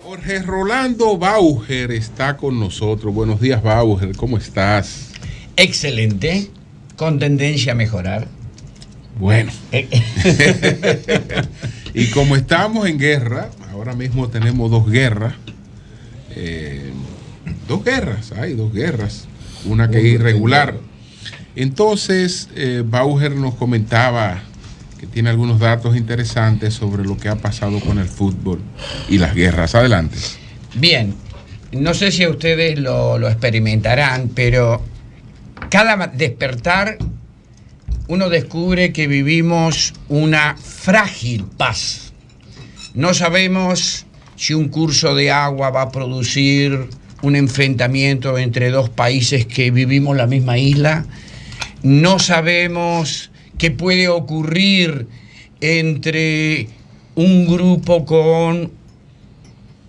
Jorge Rolando Bauer está con nosotros. Buenos días, Bauer, ¿cómo estás? Excelente, con tendencia a mejorar. Bueno. Y como estamos en guerra, ahora mismo tenemos dos guerras. Hay dos guerras. Una que es irregular. Entonces, Bauer nos comentaba que tiene algunos datos interesantes sobre lo que ha pasado con el fútbol y las guerras. Adelante. Bien, no sé si ustedes lo experimentarán, pero cada despertar uno descubre que vivimos una frágil paz. No sabemos si un curso de agua va a producir un enfrentamiento entre dos países que vivimos la misma isla. No sabemos qué puede ocurrir entre un grupo con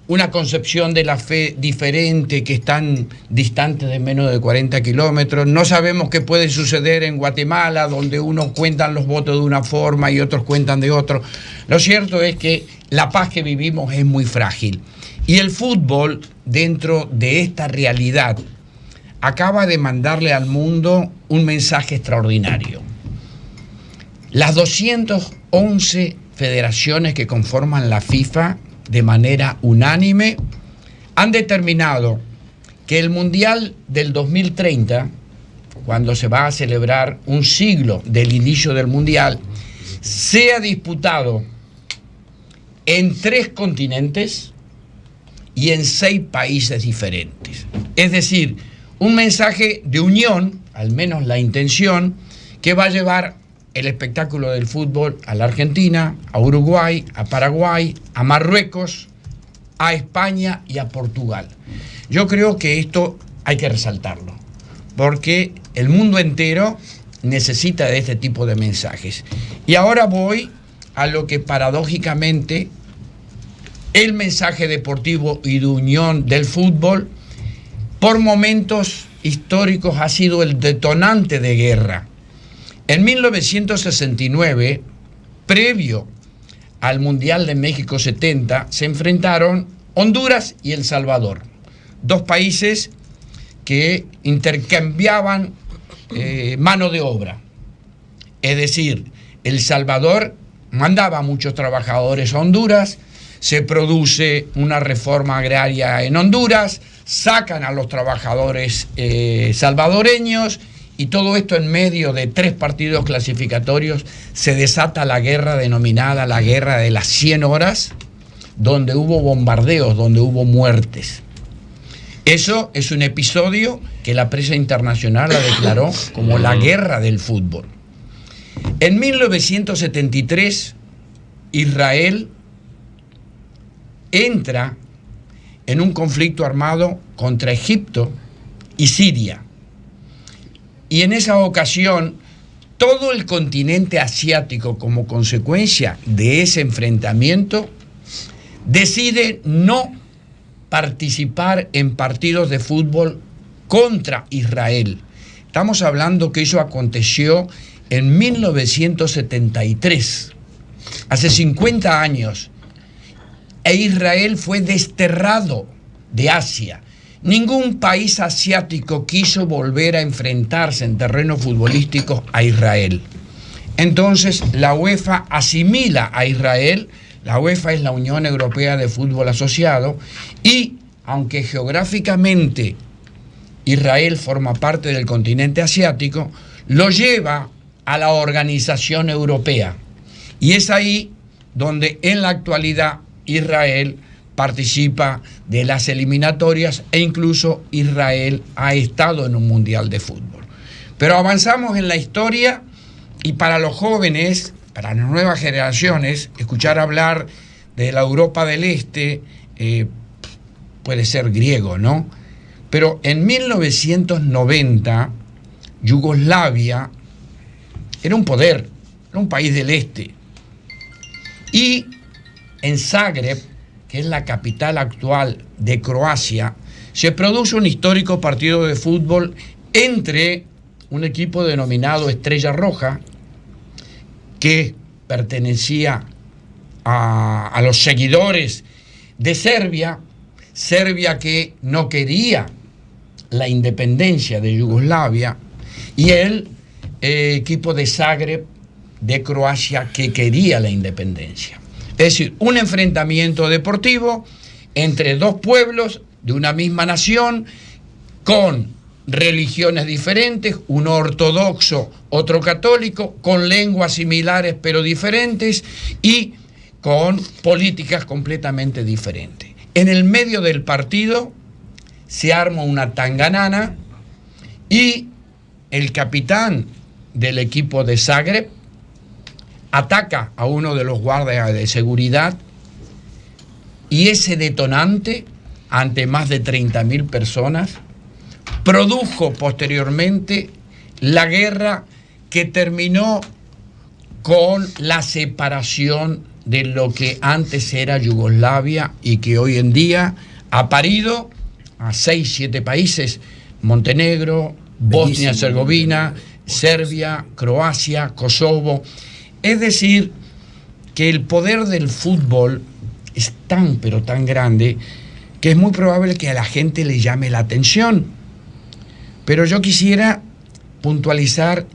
una concepción de la fe diferente que están distantes de menos de 40 kilómetros. No sabemos qué puede suceder en Guatemala, donde unos cuentan los votos de una forma y otros cuentan de otro. Lo cierto es que la paz que vivimos es muy frágil. Y el fútbol, dentro de esta realidad, acaba de mandarle al mundo un mensaje extraordinario. Las 211 federaciones que conforman la FIFA, de manera unánime, han determinado que el Mundial del 2030, cuando se va a celebrar un siglo del inicio del Mundial, sea disputado en 3 continentes y en 6 países diferentes. Es decir, un mensaje de unión, al menos la intención, que va a llevar el espectáculo del fútbol a la Argentina, a Uruguay, a Paraguay, a Marruecos, a España y a Portugal. Yo creo que esto hay que resaltarlo, porque el mundo entero necesita de este tipo de mensajes. Y ahora voy a lo que paradójicamente el mensaje deportivo y de unión del fútbol, por momentos históricos, ha sido el detonante de guerra. En 1969, previo al Mundial de México 70, se enfrentaron Honduras y El Salvador, 2 países que intercambiaban mano de obra. Es decir, El Salvador mandaba a muchos trabajadores a Honduras, se produce una reforma agraria en Honduras, sacan a los trabajadores salvadoreños, y todo esto en medio de 3 partidos clasificatorios se desata la guerra denominada la Guerra de las 100 horas, donde hubo bombardeos, donde hubo muertes. Eso es un episodio que la prensa internacional la declaró como la guerra del fútbol. En 1973, Israel entra en un conflicto armado contra Egipto y Siria. Y en esa ocasión, todo el continente asiático, como consecuencia de ese enfrentamiento, decide no participar en partidos de fútbol contra Israel. Estamos hablando que eso aconteció en 1973, hace 50 años, e Israel fue desterrado de Asia. Ningún país asiático quiso volver a enfrentarse en terrenos futbolísticos a Israel. Entonces la UEFA asimila a Israel. La UEFA es la Unión Europea de Fútbol Asociado, y aunque geográficamente Israel forma parte del continente asiático, lo lleva a la organización europea. Y es ahí donde en la actualidad Israel participa de las eliminatorias, e incluso Israel ha estado en un mundial de fútbol. Pero avanzamos en la historia, y para los jóvenes, para las nuevas generaciones, escuchar hablar de la Europa del Este puede ser griego, ¿no? Pero en 1990, Yugoslavia era un poder, era un país del este. Y en Zagreb, que es la capital actual de Croacia, se produce un histórico partido de fútbol entre un equipo denominado Estrella Roja, que pertenecía a los seguidores de Serbia, que no quería la independencia de Yugoslavia, y el equipo de Zagreb de Croacia, que quería la independencia. Es decir, un enfrentamiento deportivo entre dos pueblos de una misma nación, con religiones diferentes, uno ortodoxo, otro católico, con lenguas similares pero diferentes y con políticas completamente diferentes. En el medio del partido se arma una tanganana y el capitán del equipo de Zagreb ataca a uno de los guardias de seguridad, y ese detonante, ante más de 30.000 personas, produjo posteriormente la guerra que terminó con la separación de lo que antes era Yugoslavia y que hoy en día ha parido a 6, 7 países: Montenegro, Bosnia-Herzegovina, Serbia, Croacia, Kosovo. Es decir, que el poder del fútbol es tan pero tan grande que es muy probable que a la gente le llame la atención. Pero yo quisiera puntualizar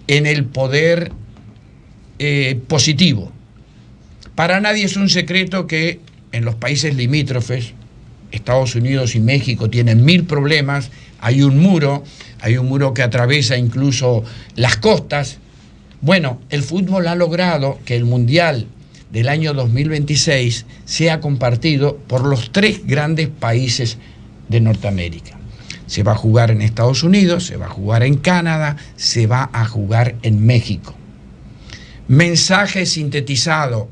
en el poder positivo. Para nadie es un secreto que en los países limítrofes, Estados Unidos y México tienen 1000 problemas. Hay un muro que atraviesa incluso las costas. Bueno, el fútbol ha logrado que el Mundial del año 2026 sea compartido por los 3 grandes países de Norteamérica. Se va a jugar en Estados Unidos, se va a jugar en Canadá, se va a jugar en México. Mensaje sintetizado,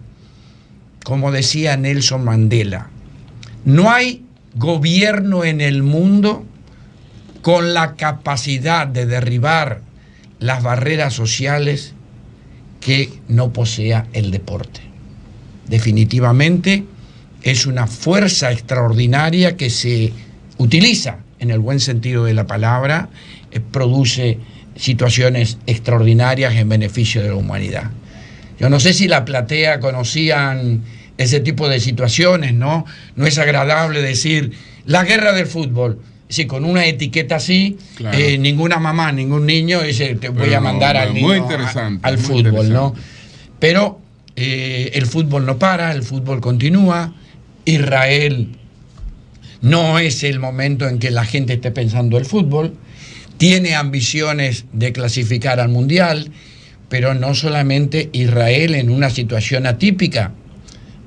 como decía Nelson Mandela: no hay gobierno en el mundo con la capacidad de derribar las barreras sociales que no posea el deporte. Definitivamente es una fuerza extraordinaria que se utiliza en el buen sentido de la palabra, produce situaciones extraordinarias en beneficio de la humanidad. Yo no sé si la platea conocían ese tipo de situaciones, ¿no? No es agradable decir la guerra del fútbol. Sí, con una etiqueta así, claro. Ninguna mamá, ningún niño dice te voy a mandar al niño al fútbol, ¿no? Pero el fútbol no para, el fútbol continúa. Israel no es el momento en que la gente esté pensando el fútbol. Tiene ambiciones de clasificar al Mundial, pero no solamente Israel en una situación atípica.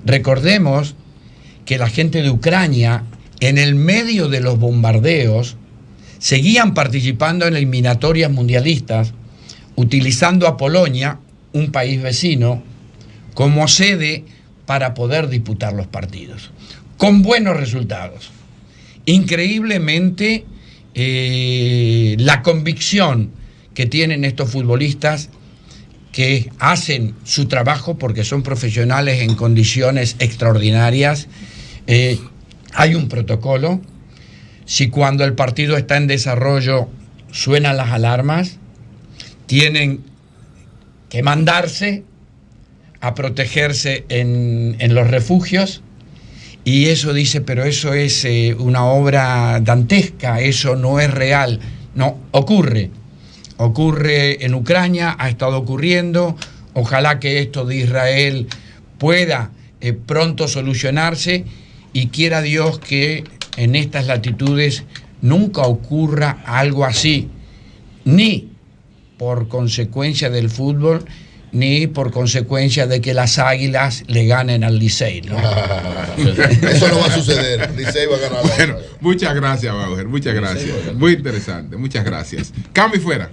Recordemos que la gente de Ucrania, en el medio de los bombardeos, seguían participando en eliminatorias mundialistas, utilizando a Polonia, un país vecino, como sede para poder disputar los partidos, con buenos resultados. Increíblemente, la convicción que tienen estos futbolistas, que hacen su trabajo porque son profesionales en condiciones extraordinarias. Hay un protocolo. Si cuando el partido está en desarrollo suenan las alarmas, tienen que mandarse a protegerse en los refugios, y eso dice, pero eso es una obra dantesca, eso no es real. No, ocurre en Ucrania, ha estado ocurriendo. Ojalá que esto de Israel pueda pronto solucionarse, y quiera Dios que en estas latitudes nunca ocurra algo así, ni por consecuencia del fútbol, ni por consecuencia de que las Águilas le ganen al Licey, ¿no? Eso no va a suceder. Licey va a ganar. Bueno, muchas gracias, Bauer, muchas gracias. Muy interesante, muchas gracias. Cambio y fuera.